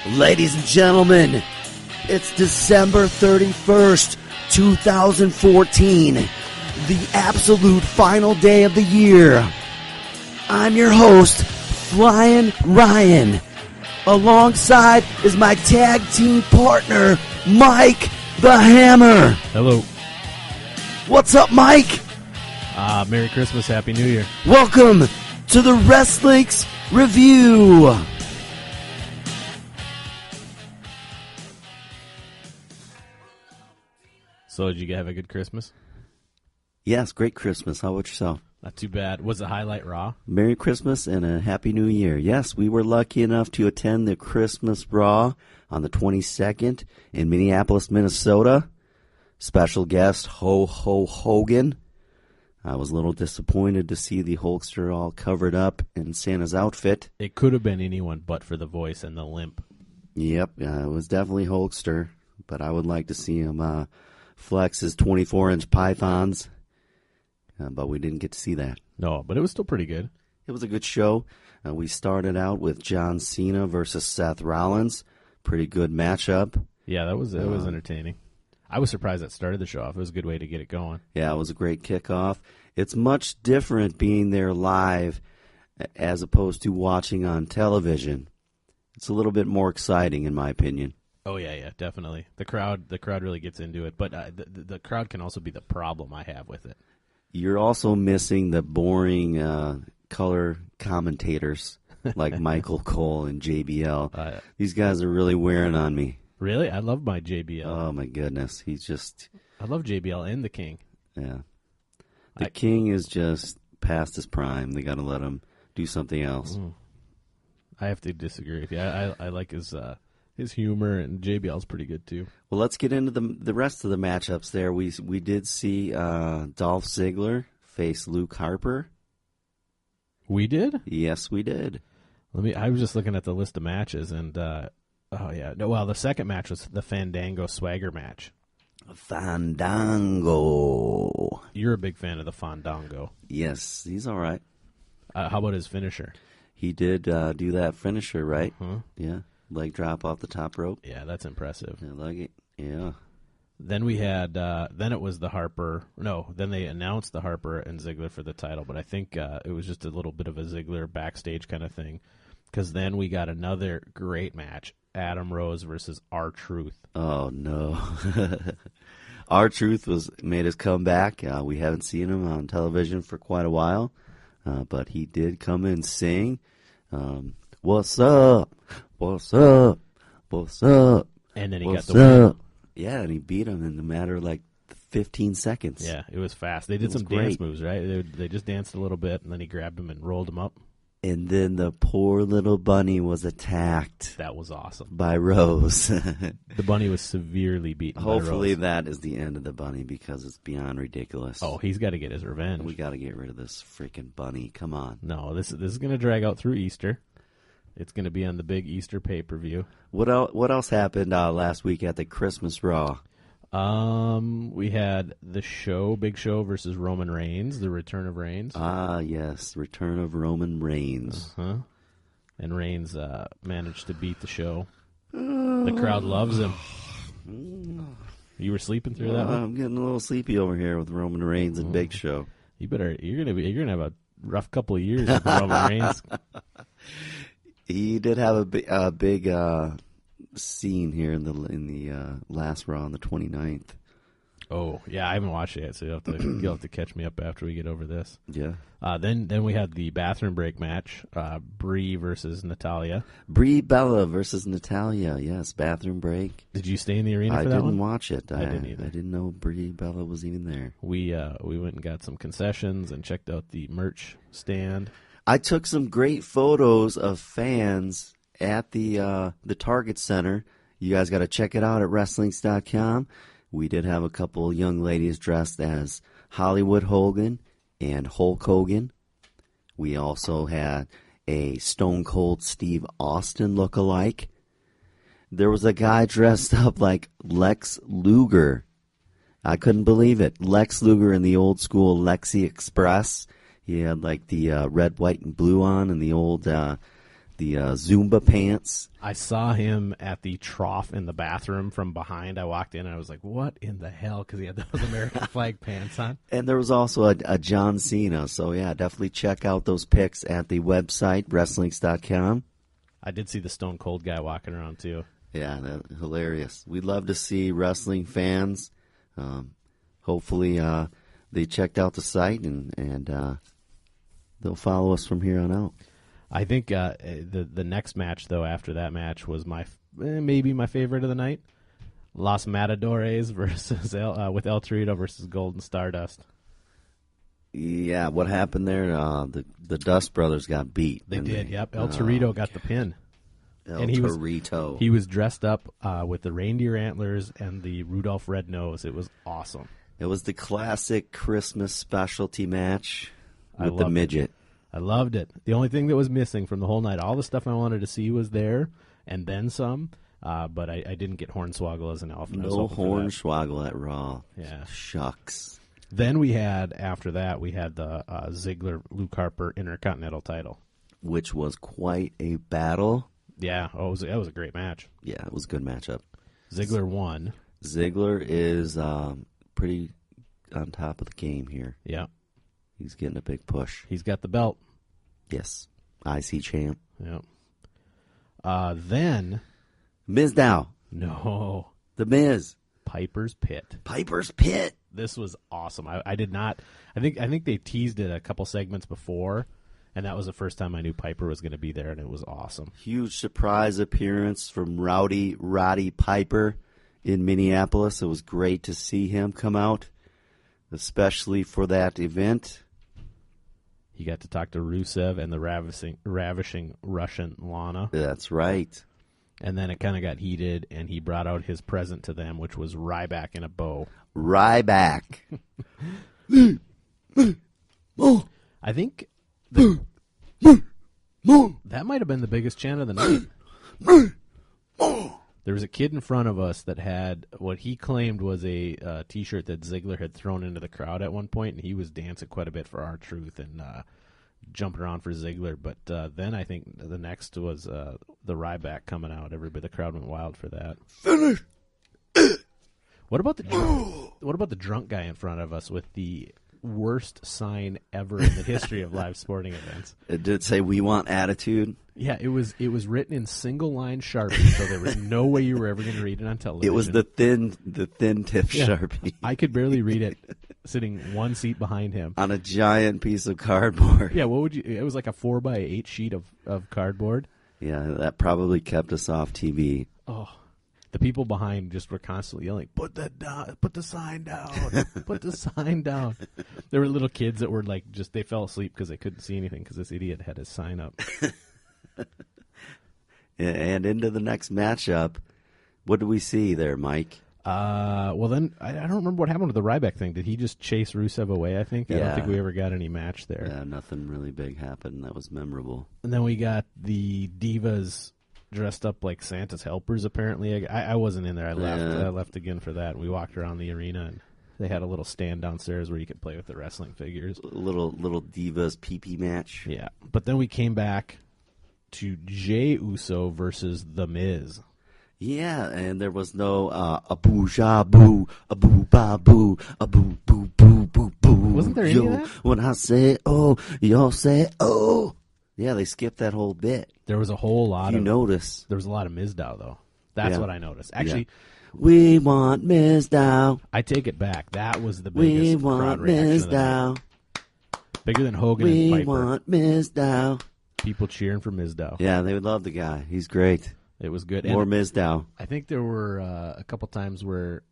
Ladies and gentlemen, it's December 31st, 2014, the absolute final day of the year. I'm your host, Flyin Ryan. Alongside is my tag team partner, Mike the Hammer. Hello. What's up, Mike? Merry Christmas, Happy New Year. Welcome to the Wrestlinks Review. So, did you have a good Christmas? Yes, great Christmas. How about yourself? Not too bad. Was the highlight Raw? Merry Christmas and a Happy New Year. Yes, we were lucky enough to attend the Christmas Raw on the 22nd in Minneapolis, Minnesota. Special guest, Hogan. I was a little disappointed to see the Hulkster all covered up in Santa's outfit. It could have been anyone but for the voice and the limp. Yep, it was definitely Hulkster, but I would like to see him flex his 24-inch pythons, but we didn't get to see that. No, but it was still pretty good. It was a good show. We started out with John Cena versus Seth Rollins. Pretty good matchup. Yeah, it was entertaining. I was surprised that started the show off. It was a good way to get it going. Yeah, it was a great kickoff. It's much different being there live as opposed to watching on television. It's a little bit more exciting, in my opinion. Oh yeah, definitely. The crowd really gets into it, but the crowd can also be the problem I have with it. You're also missing the boring color commentators like Michael Cole and JBL. These guys are really wearing on me. Really? I love my JBL. Oh, my goodness. I love JBL and the King. Yeah. The King is just past his prime. They got to let him do something else. I have to disagree with you. I like his humor, and JBL's pretty good, too. Well, let's get into the rest of the matchups there. We did see Dolph Ziggler face Luke Harper. We did? Yes, we did. I was just looking at the list of matches, and the second match was the Fandango Swagger match. Fandango. You're a big fan of the Fandango. Yes, he's all right. How about his finisher? He did do that finisher, right? Uh-huh. Yeah, leg drop off the top rope. Yeah, that's impressive. I like it. Yeah. Then we had, then it was the Harper. No, then they announced the Harper and Ziggler for the title, but I think it was just a little bit of a Ziggler backstage kind of thing. Because then we got another great match, Adam Rose versus R-Truth. Oh, no. R-Truth made his comeback. We haven't seen him on television for quite a while, but he did come and sing, what's up, what's up, what's up. And then he got the win. Yeah, and he beat him in a matter of like 15 seconds. Yeah, it was fast. They did some dance moves, right? They just danced a little bit, and then he grabbed him and rolled him up. And then the poor little bunny was attacked. That was awesome. By Rose. The bunny was severely beaten by Rose. Hopefully that is the end of the bunny because it's beyond ridiculous. Oh, he's got to get his revenge. We got to get rid of this freaking bunny. Come on. No, this is going to drag out through Easter. It's going to be on the big Easter pay-per-view. What else happened last week at the Christmas Raw? We had the Big Show versus Roman Reigns, the return of Reigns. Ah, yes, return of Roman Reigns. Uh-huh. And Reigns managed to beat the Show. The crowd loves him. You were sleeping through that one? I'm getting a little sleepy over here with Roman Reigns and Big Show. You're gonna have a rough couple of years with Roman Reigns. He did have a big scene here in the last Raw on the 29th. Oh, yeah, I haven't watched it yet, so you'll have to catch me up after we get over this. Yeah. Then we had the bathroom break match, Brie versus Natalya. Brie Bella versus Natalya, yes, bathroom break. Did you stay in the arena for that one? I didn't watch it. I didn't either. I didn't know Brie Bella was even there. We went and got some concessions and checked out the merch stand. I took some great photos of fans at the Target Center. You guys got to check it out at Wrestlinks.com. We did have a couple young ladies dressed as Hollywood Hogan and Hulk Hogan. We also had a Stone Cold Steve Austin look-alike. There was a guy dressed up like Lex Luger. I couldn't believe it. Lex Luger in the old school Lexi Express. He had like the red, white, and blue on and the the Zumba pants. I saw him at the trough in the bathroom from behind. I walked in and I was like, what in the hell? Because he had those American flag pants on. And there was also a John Cena. So, yeah, definitely check out those pics at the website, Wrestlinks.com. I did see the Stone Cold guy walking around, too. Yeah, hilarious. We'd love to see wrestling fans. Hopefully they checked out the site and they'll follow us from here on out. I think the next match, though, after that match was maybe my favorite of the night. Los Matadores versus with El Torito versus Golden Stardust. Yeah, what happened there? The Dust Brothers got beat. They did, yep. El Torito got the pin. Torito. He was dressed up with the reindeer antlers and the Rudolph red nose. It was awesome. It was the classic Christmas specialty match with the midget. I loved it. The only thing that was missing from the whole night, all the stuff I wanted to see was there, and then some. But I didn't get Hornswoggle as an alpha. No Hornswoggle at Raw. Yeah. Shucks. Then after that, we had the Ziggler Luke Harper Intercontinental title, which was quite a battle. Yeah, that was a great match. Yeah, it was a good matchup. Ziggler won. Ziggler is pretty on top of the game here. Yeah. He's getting a big push. He's got the belt. Yes. IC champ. Yeah. Then. Mizdow. No. The Miz. Piper's Pit. Piper's Pit. This was awesome. I did not. I think they teased it a couple segments before, and that was the first time I knew Piper was going to be there, and it was awesome. Huge surprise appearance from Roddy Piper in Minneapolis. It was great to see him come out, especially for that event. He got to talk to Rusev and the ravishing Russian Lana. That's right. And then it kind of got heated, and he brought out his present to them, which was Ryback in a bow. Ryback. I think that might have been the biggest chant of the night. There was a kid in front of us that had what he claimed was a T-shirt that Ziggler had thrown into the crowd at one point, and he was dancing quite a bit for R-Truth and jumping around for Ziggler. But then I think the next was the Ryback coming out. The crowd went wild for that. Finish. What about the drunk guy in front of us with the worst sign ever in the history of live sporting events? It did say, "We want attitude." Yeah, it was written in single line Sharpie, so there was no way you were ever going to read it on television. It was the thin tip Sharpie. I could barely read it sitting one seat behind him on a giant piece of cardboard. Yeah, it was like a 4x8 sheet of cardboard. Yeah, that probably kept us off TV. Oh, the people behind just were constantly yelling, "Put the sign down! Put the sign down!" There were little kids that were like, they fell asleep because they couldn't see anything because this idiot had his sign up. And into the next matchup, what do we see there, Mike? Well, then I don't remember what happened with the Ryback thing. Did he just chase Rusev away? I think. Yeah. I don't think we ever got any match there. Yeah, nothing really big happened. That was memorable. And then we got the Divas dressed up like Santa's helpers. Apparently, I wasn't in there. I left. I left again for that. And we walked around the arena, and they had a little stand downstairs where you could play with the wrestling figures. Little Divas pee-pee match. Yeah, but then we came back to Jey Uso versus The Miz. Yeah, and there was no a-boo, ja-boo, a-boo, ba-boo, a-boo, boo, boo, boo, boo. Wasn't there any of that? When I say oh, y'all say oh. Yeah, they skipped that whole bit. There was a whole lot you notice. There was a lot of Mizdow, though. That's what I noticed. Actually, we want Mizdow. I take it back. That was the biggest crowd reaction of the night. Bigger than Hogan and Piper. We want Mizdow. People cheering for Mizdow. Yeah, they would love the guy. He's great. It was good. More Mizdow. I think there were a couple times where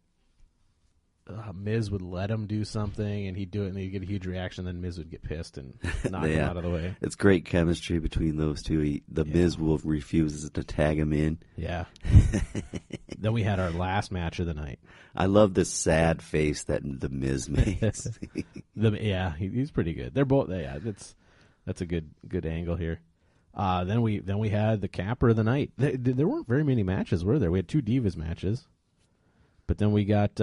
Miz would let him do something, and he'd do it, and he'd get a huge reaction, then Miz would get pissed and knock him out of the way. It's great chemistry between those two. Miz will refuses to tag him in. Yeah. Then we had our last match of the night. I love the sad face that the Miz makes. He's pretty good. They're both. Yeah, that's a good angle here. Then we had the capper of the night. There weren't very many matches, were there? We had 2 Divas matches, but then we got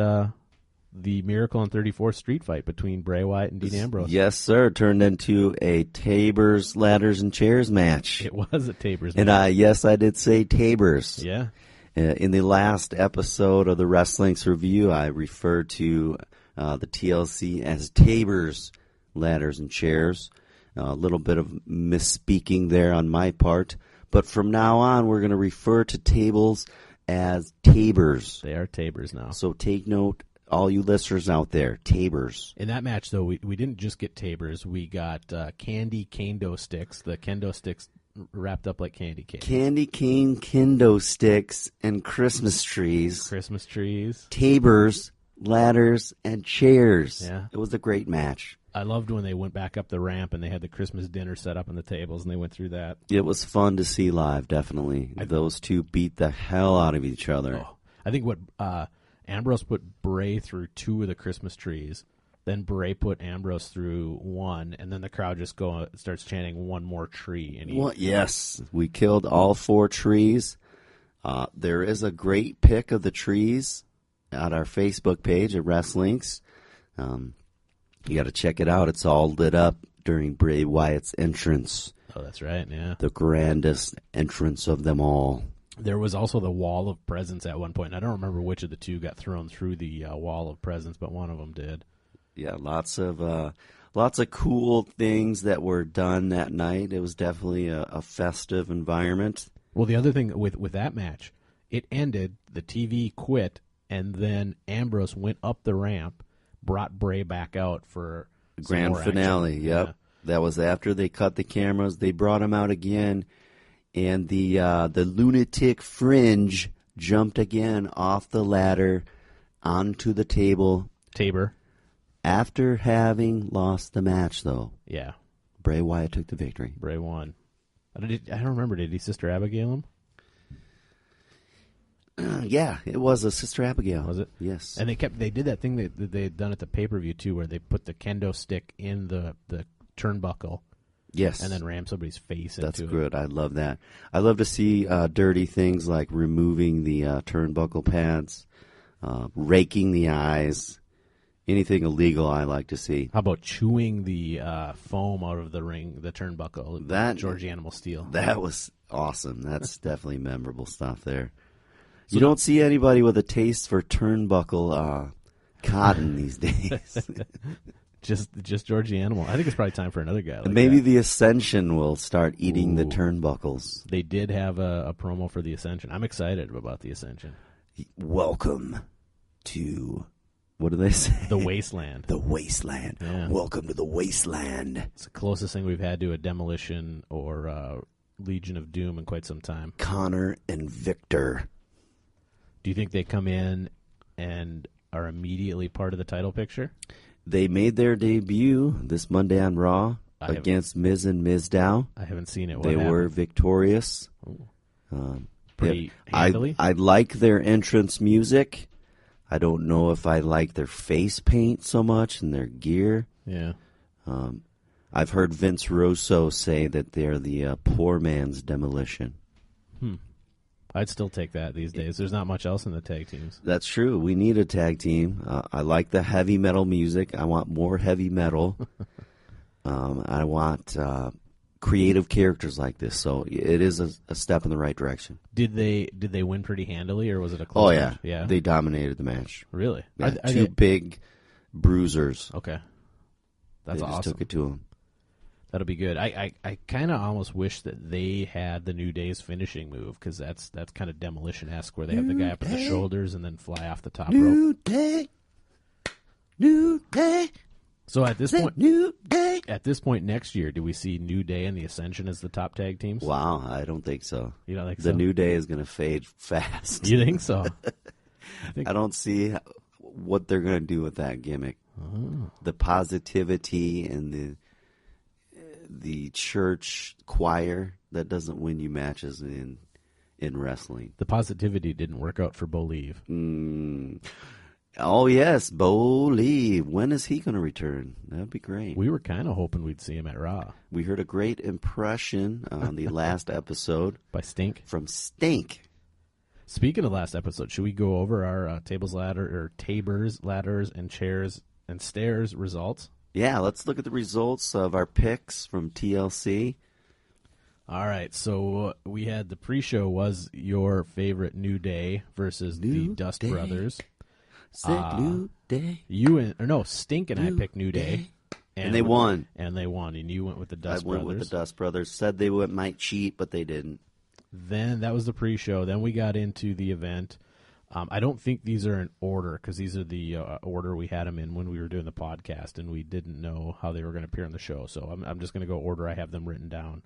the Miracle on 34th Street fight between Bray Wyatt and Dean Ambrose. Yes, sir. Turned into a Tabor's Ladders and Chairs match. It was a Tabor's match. And I did say Tabor's. Yeah. In the last episode of the Wrestlinks review, I referred to the TLC as Tabor's Ladders and Chairs. A little bit of misspeaking there on my part. But from now on, we're going to refer to tables as Tabor's. They are Tabor's now. So take note, all you listeners out there, Tabor's. In that match, though, we didn't just get Tabor's. We got candy kendo sticks, the kendo sticks wrapped up like candy cane. Candy cane kendo sticks and Christmas trees. Christmas trees. Tabor's, ladders, and chairs. Yeah. It was a great match. I loved when they went back up the ramp and they had the Christmas dinner set up on the tables and they went through that. It was fun to see live, definitely. Those two beat the hell out of each other. Oh, I think what Ambrose put Bray through 2 of the Christmas trees. Then Bray put Ambrose through 1, and then the crowd just starts chanting one more tree. And Well, yes, we killed all 4 trees. There is a great pic of the trees at our Facebook page at Wrestlinks. You got to check it out. It's all lit up during Bray Wyatt's entrance. Oh, that's right, yeah. The grandest entrance of them all. There was also the wall of presents at one point. I don't remember which of the 2 got thrown through the wall of presents, but one of them did. Yeah, lots of cool things that were done that night. It was definitely a festive environment. Well, the other thing with that match, it ended, the TV quit, and then Ambrose went up the ramp, brought Bray back out for Grand finale. Action. Yep, Yeah. That was after they cut the cameras. They brought him out again, and the lunatic Fringe jumped again off the ladder onto the table. Tabor. After having lost the match, though, Yeah. Bray Wyatt took the victory. Bray won. I don't remember. Did he Sister Abigail him? Yeah, it was a Sister Abigail. Was it? Yes. And they did that thing that they had done at the pay-per-view, too, where they put the kendo stick in the turnbuckle. Yes. And then ram somebody's face That's into good. I love that. I love to see dirty things like removing the turnbuckle pads, raking the eyes. Anything illegal I like to see. How about chewing the foam out of the ring, the turnbuckle? That George Animal Steel. That was awesome. That's definitely memorable stuff there. You don't see anybody with a taste for turnbuckle cotton these days. just Georgie Animal. I think it's probably time for another guy. Like Maybe that. the Ascension will start eating the Ooh. turnbuckles. They did have a promo for the Ascension. I'm excited about the Ascension. Welcome to, what do they say? The Wasteland. The Wasteland. Yeah. Welcome to the Wasteland. It's the closest thing we've had to a Demolition or Legion of Doom in quite some time. Connor and Victor. Do you think they come in and are immediately part of the title picture? They made their debut this Monday on Raw against Miz and Mizdow. I haven't seen it. What They happened? were victorious. Pretty handily? I like their entrance music. I don't know if I like their face paint so much and their gear. Yeah. I've heard Vince Russo say that they're the poor man's Demolition. I'd still take that these days. There's not much else in the tag teams. That's true. We need a tag team. I like the heavy metal music. I want more heavy metal. I want creative characters like this. So it is a step in the right direction. Did they win pretty handily, or was it a close Oh, yeah. match? Yeah. They dominated the match. Really? Yeah, Are two they- big bruisers. Okay. That's They just awesome. took it to them. That'll be good. I kind of almost wish that they had the New Day's finishing move, because that's kind of Demolition-esque, where they have the guy up on the shoulders and then fly off the top rope. New day. So at this point, New day. at this point next year, do we see New Day and the Ascension as the top tag teams? Wow, I don't think so. You don't think The so? New Day is going to fade fast. You think so? I don't see what they're going to do with that gimmick. Oh. The positivity and the church choir, that doesn't win you matches in wrestling. The positivity didn't work out for Believe. Oh, yes, Bo Lee. When is he going to return? That would be great. We were kind of hoping we'd see him at Raw. We heard a great impression on the last episode By Stink. from Stink. Speaking of last episode, should we go over our tables, ladders, and chairs and stairs results? Yeah, let's look at the results of our picks from TLC. All right, so we had the pre-show was your favorite New Day versus the Dust Brothers. New Day. Stink and I picked New Day. And they won. And you went with the Dust Brothers. I went with the Dust Brothers. Said they might cheat, but they didn't. Then that was the pre-show. Then we got into the event. I don't think these are in order because these are the order we had them in when we were doing the podcast, and we didn't know how they were going to appear on the show. So I'm just going to go order. I have them written down.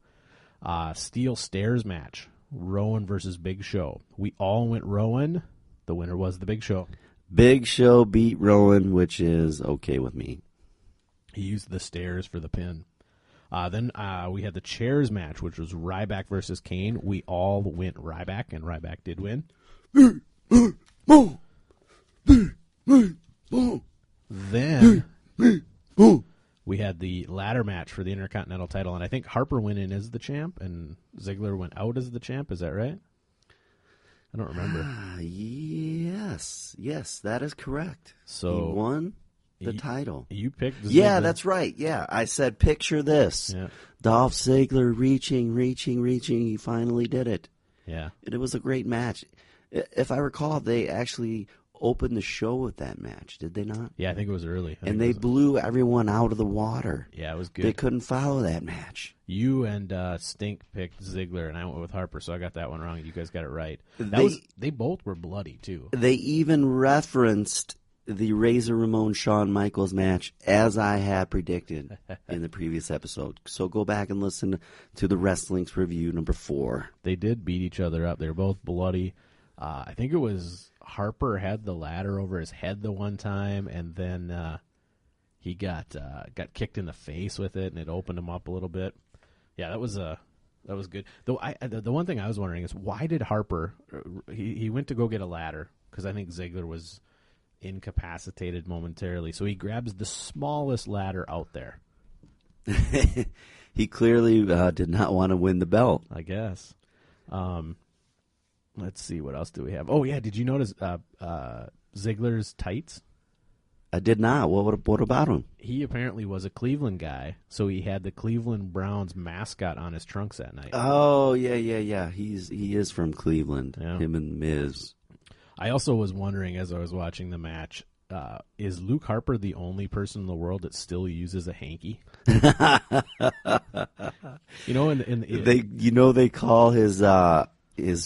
Steel Stairs match, Rowan versus Big Show. We all went Rowan. The winner was the Big Show. Big Show beat Rowan, which is okay with me. He used the stairs for the pin. Then we had the chairs match, which was Ryback versus Kane. We all went Ryback, and Ryback did win. Then we had the ladder match for the Intercontinental title, and I think Harper went in as the champ, and Ziggler went out as the champ. Is that right? I don't remember. Yes, that is correct. So he won the title. You picked Ziggler. Yeah, that's right. Yeah, I said picture this. Yeah. Dolph Ziggler reaching. He finally did it. Yeah. And it was a great match. If I recall, they actually opened the show with that match, did they not? Yeah, I think it was early. And they blew everyone out of the water. Yeah, it was good. They couldn't follow that match. You and Stink picked Ziggler, and I went with Harper, so I got that one wrong. You guys got it right. They both were bloody, too. They even referenced the Razor Ramon Shawn Michaels match as I had predicted in the previous episode. So go back and listen to the Wrestlinks review number 4. They did beat each other up. They were both bloody. I think it was Harper had the ladder over his head the one time, and then he got kicked in the face with it, and it opened him up a little bit. Yeah, that was good. Though the one thing I was wondering is why did Harper he went to go get a ladder because I think Ziggler was incapacitated momentarily, so he grabs the smallest ladder out there. He clearly did not want to win the belt, I guess. Let's see, what else do we have? Oh yeah, did you notice Ziggler's tights? I did not. What about him? He apparently was a Cleveland guy, so he had the Cleveland Browns mascot on his trunks that night. Oh yeah. He is from Cleveland. Yeah. Him and Miz. I also was wondering as I was watching the match, is Luke Harper the only person in the world that still uses a hanky? They call his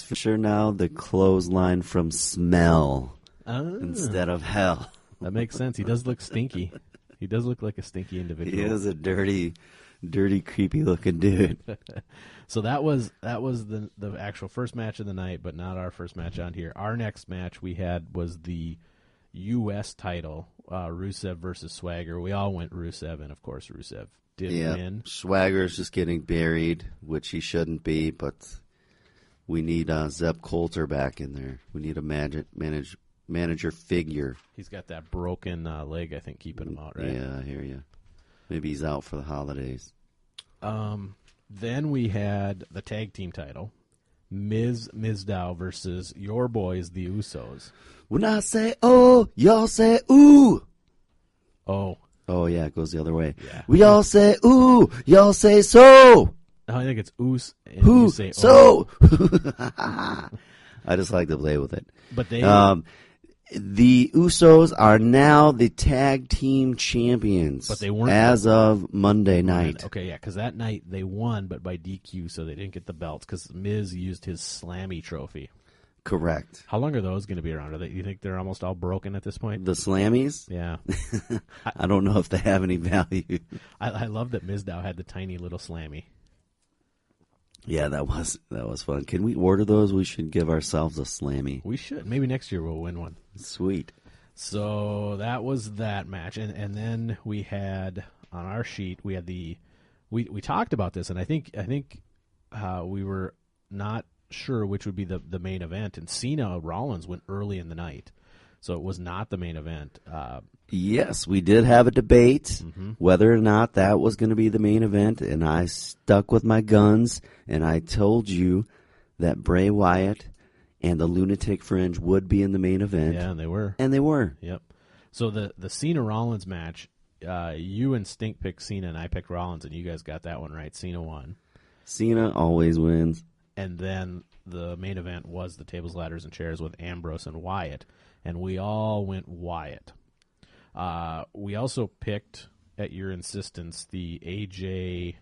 finisher now the clothesline from smell instead of hell. That makes sense. He does look stinky. He does look like a stinky individual. He is a dirty, creepy looking dude. So that was the actual first match of the night, but not our first match on here. Our next match we had was the U.S. title, Rusev versus Swagger. We all went Rusev, and of course Rusev did win. Swagger's just getting buried, which he shouldn't be, but we need Zeb Coulter back in there. We need a manager figure. He's got that broken leg, I think, keeping him out, right? Yeah, I hear you. Maybe he's out for the holidays. Then we had the tag team title, Mizdow versus your boys, the Usos. When I say oh, y'all say ooh. Oh. Oh, yeah, it goes the other way. Yeah. We all say ooh, y'all say so. I think it's oos, and who you say so. I just like to play with it. But they... the Usos are now the tag team champions, but they weren't as of Monday night. Okay, yeah, because that night they won, but by DQ, so they didn't get the belts because Miz used his Slammy trophy. Correct. How long are those going to be around? You think they're almost all broken at this point? The Slammies? Yeah. I don't know if they have any value. I love that Mizdow had the tiny little Slammy. Yeah, that was fun. Can we order those? We should give ourselves a Slammy. We should. Maybe next year we'll win one. Sweet. So that was that match, and then we had on our sheet we had we talked about this, and I think we were not sure which would be the main event, and Cena Rollins went early in the night, so it was not the main event. Yes, we did have a debate whether or not that was going to be the main event, and I stuck with my guns, and I told you that Bray Wyatt and the Lunatic Fringe would be in the main event. Yeah, and they were. And they were. Yep. So the Cena Rollins match, you and Stink picked Cena, and I picked Rollins, and you guys got that one right. Cena won. Cena always wins. And then the main event was the tables, ladders, and chairs with Ambrose and Wyatt, and we all went Wyatt. We also picked, at your insistence, the AJ.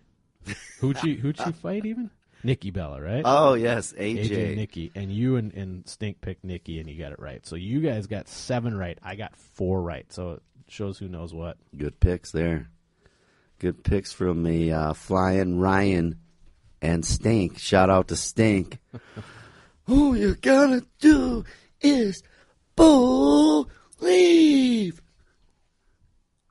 Who'd she fight even? Nikki Bella, right? Oh yes, AJ Nikki, and you and Stink picked Nikki, and you got it right. So you guys got 7 right. I got 4 right. So it shows who knows what. Good picks there. Good picks from the Flyin Ryan and Stink. Shout out to Stink. All you gotta do is believe.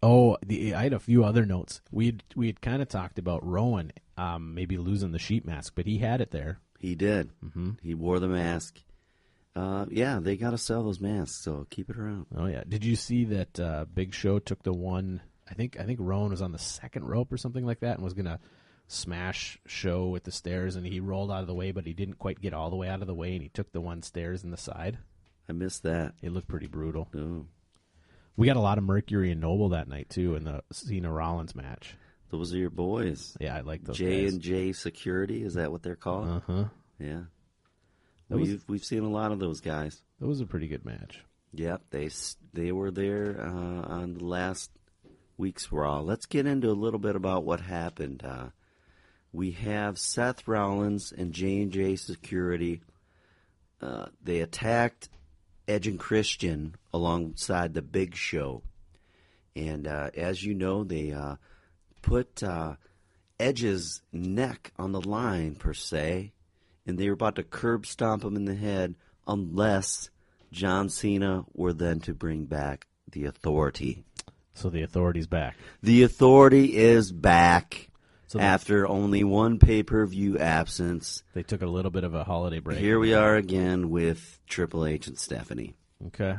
Oh, I had a few other notes. We had kind of talked about Rowan maybe losing the sheep mask, but he had it there. He did. Mm-hmm. He wore the mask. Yeah, they got to sell those masks, so keep it around. Oh yeah. Did you see that Big Show took the one? I think Rowan was on the second rope or something like that, and was gonna smash Show with the stairs, and he rolled out of the way, but he didn't quite get all the way out of the way, and he took the one stairs in the side. I missed that. It looked pretty brutal. Oh. We got a lot of Mercury and Noble that night too in the Cena Rollins match. Those are your boys. Yeah, I like those J&J Security, is that what they're called? Uh-huh. Yeah. We've seen a lot of those guys. That was a pretty good match. Yep, they were there on the last week's Raw. Let's get into a little bit about what happened. We have Seth Rollins and J&J Security. They attacked Edge and Christian alongside the Big Show. And as you know, they put Edge's neck on the line, per se, and they were about to curb stomp him in the head unless John Cena were then to bring back the Authority. So the Authority's back. The Authority is back after only one pay-per-view absence. They took a little bit of a holiday break. Here we are again with Triple H and Stephanie. Okay.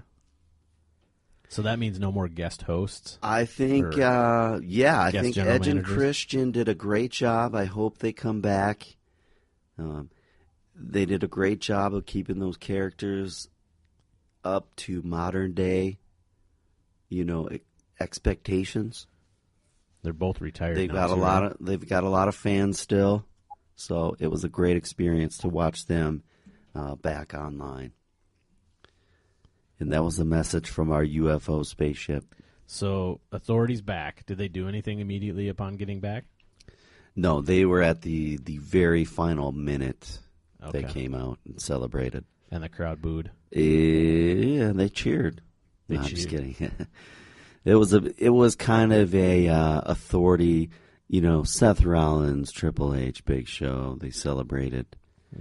So that means no more guest hosts? I think, I think Edge and managers? Christian did a great job. I hope they come back. They did a great job of keeping those characters up to modern day, expectations. They're both retired. They've got a lot of fans still, so it was a great experience to watch them back online. And that was the message from our UFO spaceship. So Authority's back. Did they do anything immediately upon getting back? No, they were at the very final minute. Okay. They came out and celebrated. And the crowd booed. Yeah, they cheered. I'm just kidding. It was kind of a Authority, Seth Rollins, Triple H, Big Show. They celebrated.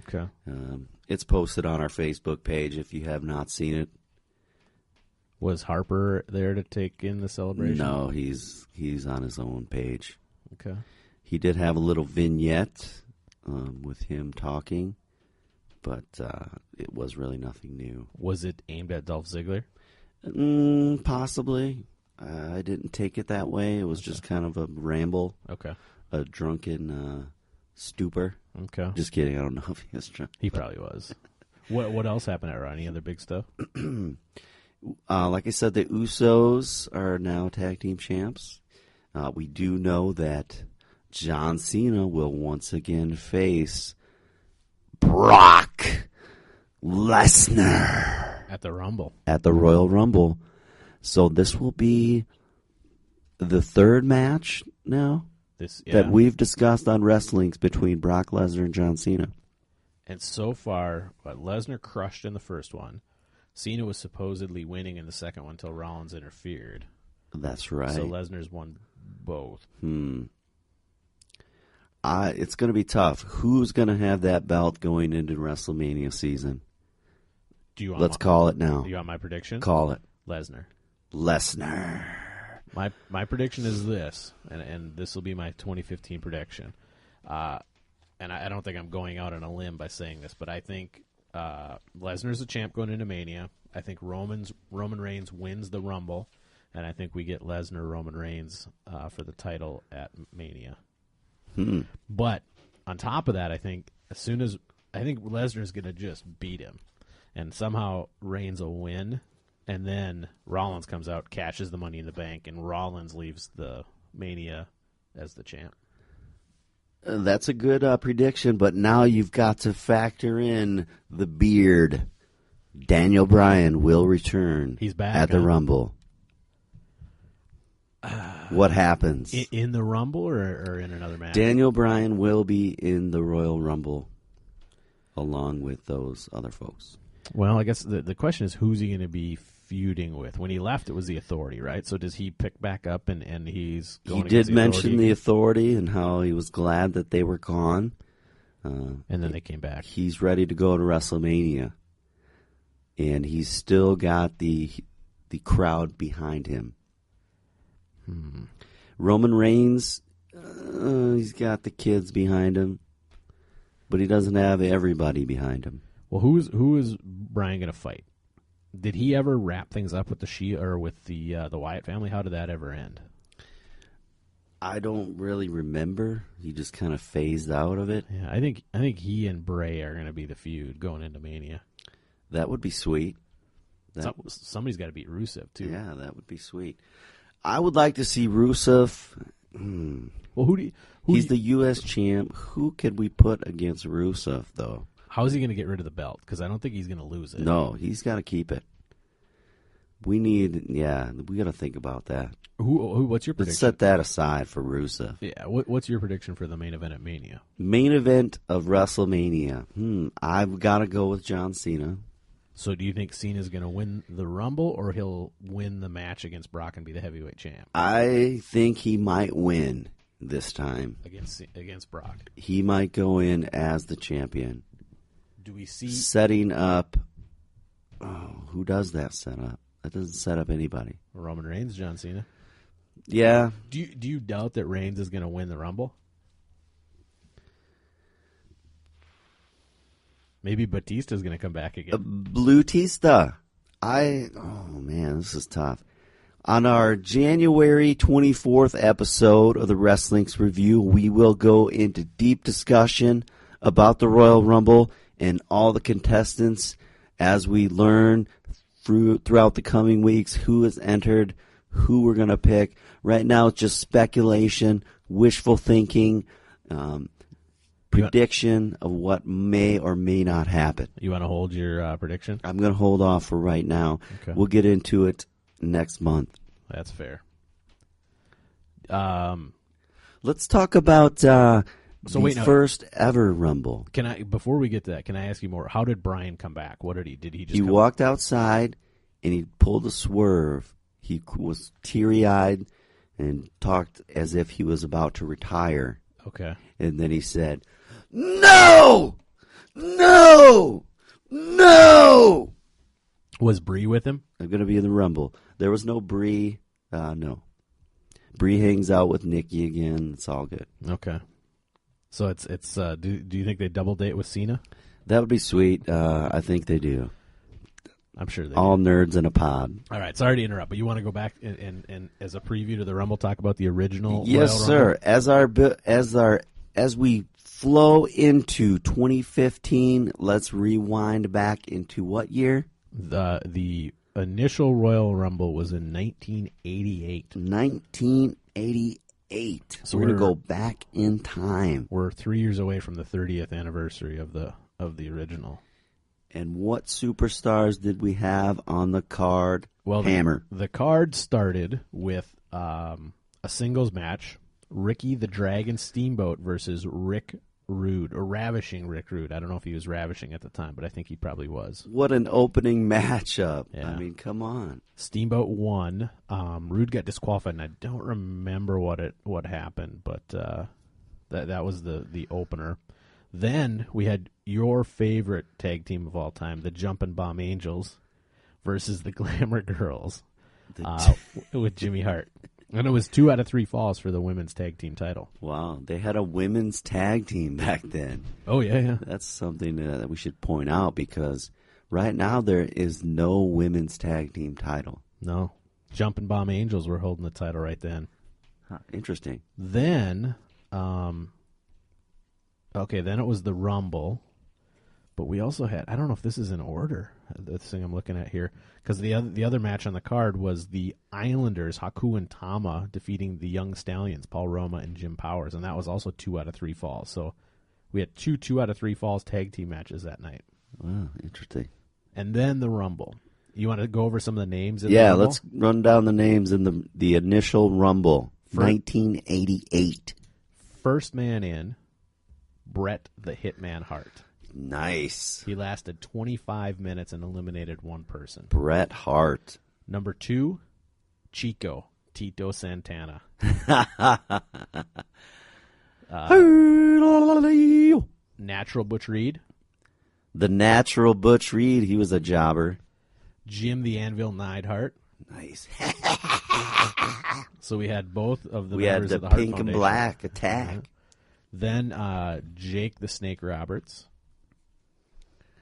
Okay. It's posted on our Facebook page if you have not seen it. Was Harper there to take in the celebration? No, he's on his own page. Okay. He did have a little vignette with him talking, but it was really nothing new. Was it aimed at Dolph Ziggler? Possibly. I didn't take it that way. It was just kind of a ramble. Okay. A drunken stupor. Okay. Just kidding. I don't know if he was drunk. He probably was. What else happened at Raw? Any other big stuff? Like I said, the Usos are now tag team champs. We do know that John Cena will once again face Brock Lesnar at the Rumble. At the Royal Rumble. So this will be the third match now that we've discussed on Wrestlinks between Brock Lesnar and John Cena. And so far, Lesnar crushed in the first one. Cena was supposedly winning in the second one until Rollins interfered. That's right. So Lesnar's won both. It's going to be tough. Who's going to have that belt going into WrestleMania season? Let's call it now. Do you want my prediction? Call it. Lesnar. My prediction is this, and this will be my 2015 prediction. And I don't think I'm going out on a limb by saying this, but I think Lesnar's the champ going into Mania. I think Roman Reigns wins the Rumble, and I think we get Lesnar, Roman Reigns for the title at Mania. But on top of that, I think Lesnar's going to just beat him. and somehow Reigns will win, and then Rollins comes out, cashes the Money in the Bank, and Rollins leaves the Mania as the champ. That's a good prediction, but now you've got to factor in the beard. Daniel Bryan will return. He's back at the Rumble. What happens? In the Rumble or in another match? Daniel Bryan will be in the Royal Rumble along with those other folks. Well, I guess the question is, who's he going to be feuding with? When he left, it was the Authority, right? So does he pick back up and he's going He did mention the Authority and how he was glad that they were gone. And then they came back. He's ready to go to WrestleMania. And he's still got the crowd behind him. Roman Reigns, he's got the kids behind him, but he doesn't have everybody behind him. Well, who is Bryan going to fight? Did he ever wrap things up with the or with the Wyatt family? How did that ever end? I don't really remember. He just kind of phased out of it. Yeah, I think he and Bray are going to be the feud going into Mania. That would be sweet. Somebody's got to beat Rusev too. Yeah, that would be sweet. I would like to see Rusev. Well, he's the U.S. champ. Who could we put against Rusev, though? How is he going to get rid of the belt? Because I don't think he's going to lose it. No, he's got to keep it. We got to think about that. What's your prediction? Let's set that aside for Rusev. Yeah, what's your prediction for the main event at Mania? Main event of WrestleMania. I've got to go with John Cena. So do you think Cena's going to win the Rumble, or he'll win the match against Brock and be the heavyweight champ? I think he might win this time. Against Brock. He might go in as the champion. Do we see... Setting up... Oh, who does that setup? That doesn't set up anybody. Roman Reigns, John Cena. Yeah. Do you doubt that Reigns is going to win the Rumble? Maybe Batista's going to come back again. Blutista. Oh, man, this is tough. On our January 24th episode of the Wrestlinks Review, we will go into deep discussion about the Royal Rumble and all the contestants as we learn throughout the coming weeks who has entered, who we're going to pick. Right now, it's just speculation, wishful thinking, prediction of what may or may not happen. You want to hold your prediction? I'm going to hold off for right now. Okay. We'll get into it next month. That's fair. Let's talk about first ever Rumble. Before we get to that, can I ask you more? How did Bryan come back? What did he? Did he just? He walked outside and he pulled a swerve. He was teary-eyed and talked as if he was about to retire. Okay. And then he said, "No! No! No!" Was Brie with him? I'm going to be in the Rumble. There was no Brie. No. Brie hangs out with Nikki again. It's all good. Okay. So it's do you think they double date with Cena? That would be sweet. I think they do. I'm sure they all do. Nerds in a pod. All right. Sorry to interrupt, but you want to go back and as a preview to the Rumble, talk about the original? Yes, Royal sir. Rumble? As we flow into 2015, let's rewind back into what year? The initial Royal Rumble was in 1988. 1988. So we're going to go back in time. We're 3 years away from the 30th anniversary of the original. And what superstars did we have on the card? Well, Hammer. The card started with a singles match: Ricky the Dragon Steamboat versus Rick Rude, or Ravishing Rick Rude. I don't know if he was ravishing at the time, but I think he probably was. What an opening matchup. Yeah. I mean, come on. Steamboat won. Rude got disqualified, and I don't remember what happened, but that was the opener. Then we had your favorite tag team of all time, the Jumpin' Bomb Angels versus the Glamour Girls with Jimmy Hart. And it was 2 out of 3 falls for the women's tag team title. Wow, they had a women's tag team back then. Oh, yeah. That's something that we should point out because right now there is no women's tag team title. No. Jumpin' Bomb Angels were holding the title right then. Huh, interesting. Then, then it was the Rumble. But we also had, I don't know if this is in order, the thing I'm looking at here, because the other match on the card was the Islanders, Haku and Tama, defeating the Young Stallions, Paul Roma and Jim Powers, and that was also 2 out of 3 falls. So we had 2 out of 3 falls tag team matches that night. Wow, interesting. And then the Rumble. You want to go over some of the names? Yeah, let's run down the names in the initial Rumble, 1988. First man in, Bret the Hitman Hart. Nice. He lasted 25 minutes and eliminated one person. Bret Hart. Number 2, Chico, Tito Santana. Natural Butch Reed. The Natural Butch Reed. He was a jobber. Jim the Anvil Neidhart. Nice. So we had both of the we members had of the the Hart Pink and Foundation. Black attack. Uh-huh. Then Jake the Snake Roberts.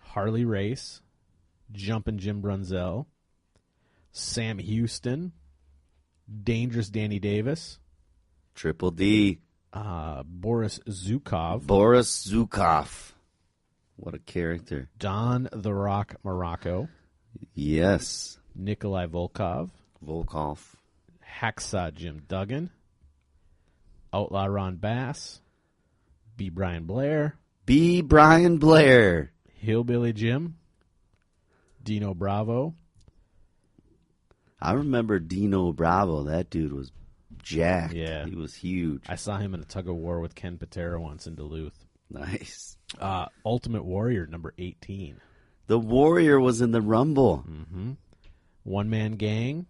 Harley Race, Jumpin' Jim Brunzell, Sam Houston, Dangerous Danny Davis, Triple D. Boris Zukov, Boris Zukov. What a character. Don the Rock Morocco, Yes. Nikolai Volkov, Volkov. Hacksaw Jim Duggan, Outlaw Ron Bass, B. Brian Blair, B. Brian Blair. Hillbilly Jim, Dino Bravo. I remember Dino Bravo. That dude was jacked. Yeah. He was huge. I saw him in a tug of war with Ken Patera once in Duluth. Nice. Ultimate Warrior, number 18. The Warrior was in the Rumble. Mm-hmm. One Man Gang.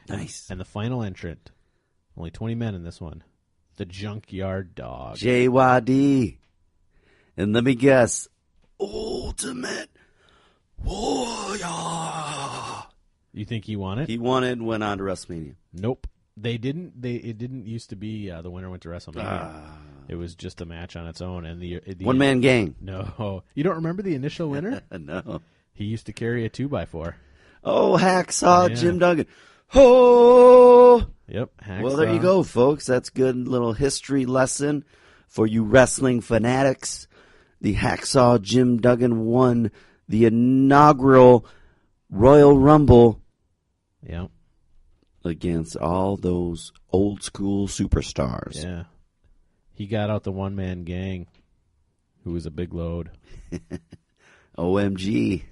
Nice. And the final entrant, only 20 men in this one, the Junkyard Dog. JYD. And let me guess. Ultimate Warrior. You think he won it? He won it and went on to WrestleMania. Nope. They didn't. It didn't used to be the winner went to WrestleMania. It was just a match on its own. And the One Man Gang. No, you don't remember the initial winner? No. He used to carry a 2x4. Oh, Hacksaw Yeah. Jim Duggan. Oh. Yep. Hacksaw. Well, there you go, folks. That's a good little history lesson for you wrestling fanatics. The Hacksaw Jim Duggan won the inaugural Royal Rumble Yep. against all those old school superstars. Yeah. He got out the One Man Gang, who was a big load. OMG.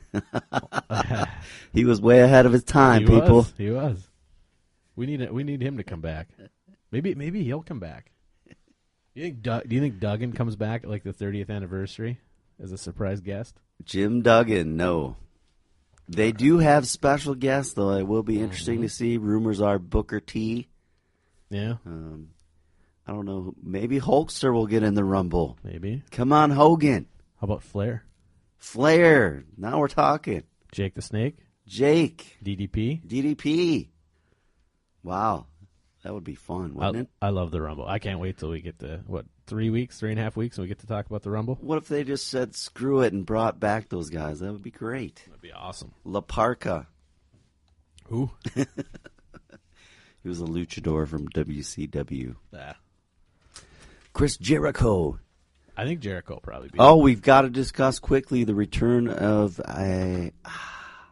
He was way ahead of his time, people. He was. We need him to come back. Maybe he'll come back. Do you think Duggan comes back at like the 30th anniversary as a surprise guest? Jim Duggan, no. They do have special guests, though. It will be interesting to see. Rumors are Booker T. Yeah, I don't know. Maybe Hulkster will get in the Rumble. maybe. Come on, Hogan. How about Flair? Flair. Now we're talking. Jake the Snake? Jake. DDP? DDP. Wow. That would be fun, wouldn't it? I love the Rumble. I can't wait till we get to, 3.5 weeks, and we get to talk about the Rumble? What if they just said screw it and brought back those guys? That would be great. That'd be awesome. La Parka. Who? He was a luchador from WCW. Ah, Chris Jericho. I think Jericho will probably be. Oh, we've got to discuss quickly the return of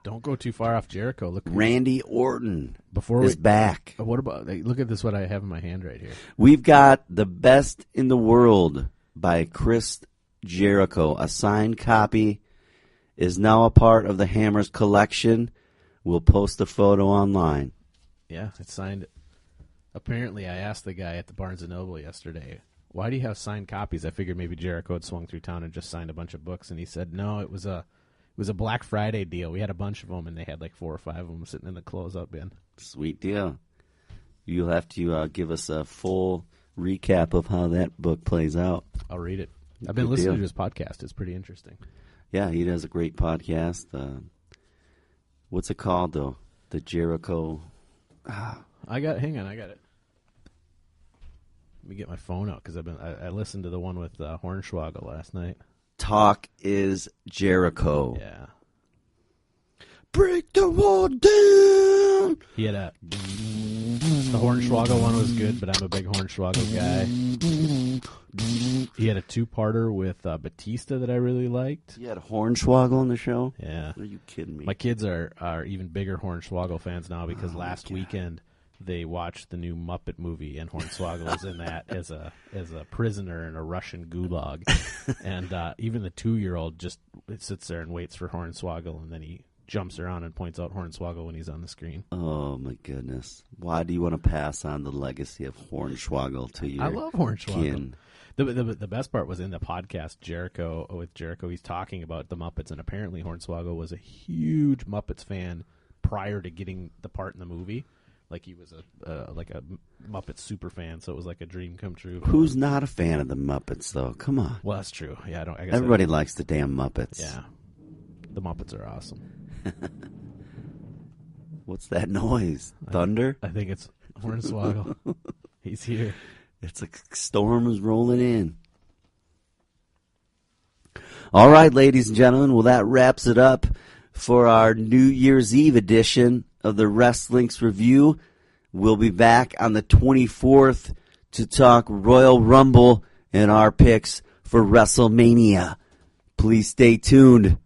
Don't go too far off Jericho. Look, Randy Orton before is back. What about? Look at this. What I have in my hand right here. We've got The Best in the World by Chris Jericho. A signed copy is now a part of the Hammers collection. We'll post the photo online. Yeah, it's signed. Apparently, I asked the guy at the Barnes & Noble yesterday, why do you have signed copies? I figured maybe Jericho had swung through town and just signed a bunch of books, and he said, no, it was a Black Friday deal. We had a bunch of them, and they had like 4 or 5 of them sitting in the closeout bin. Sweet deal. You'll have to give us a full recap of how that book plays out. I'll read it. I've been listening to his podcast. It's pretty interesting. Yeah, he does a great podcast. What's it called, though? The Jericho... Hang on, I got it. Let me get my phone out because I listened to the one with Hornswoggle last night. Talk is Jericho. Yeah. Break the wall down. He had a The Hornswoggle one was good, but I'm a big Hornswoggle guy. He had a two-parter with Batista that I really liked. You had Hornswoggle on the show? Yeah. Are you kidding me? My kids are even bigger Hornswoggle fans now because last weekend they watched the new Muppet movie, and Hornswoggle is in that as a prisoner in a Russian gulag. And even the 2-year-old just sits there and waits for Hornswoggle, and then he jumps around and points out Hornswoggle when he's on the screen. Oh, my goodness. Why do you want to pass on the legacy of Hornswoggle to your I love Hornswoggle. kin? The best part was in the podcast with Jericho. He's talking about the Muppets, and apparently Hornswoggle was a huge Muppets fan prior to getting the part in the movie. Like he was a Muppet super fan, so it was like a dream come true. Who's not a fan of the Muppets, though? Come on. Well, that's true. Yeah, I guess everybody likes the damn Muppets. Yeah, the Muppets are awesome. What's that noise? Thunder? I think it's Hornswoggle. He's here. It's a storm is rolling in. All right, ladies and gentlemen. Well, that wraps it up for our New Year's Eve edition of the Wrestlinks Review. We'll be back on the 24th to talk Royal Rumble and our picks for WrestleMania. Please stay tuned.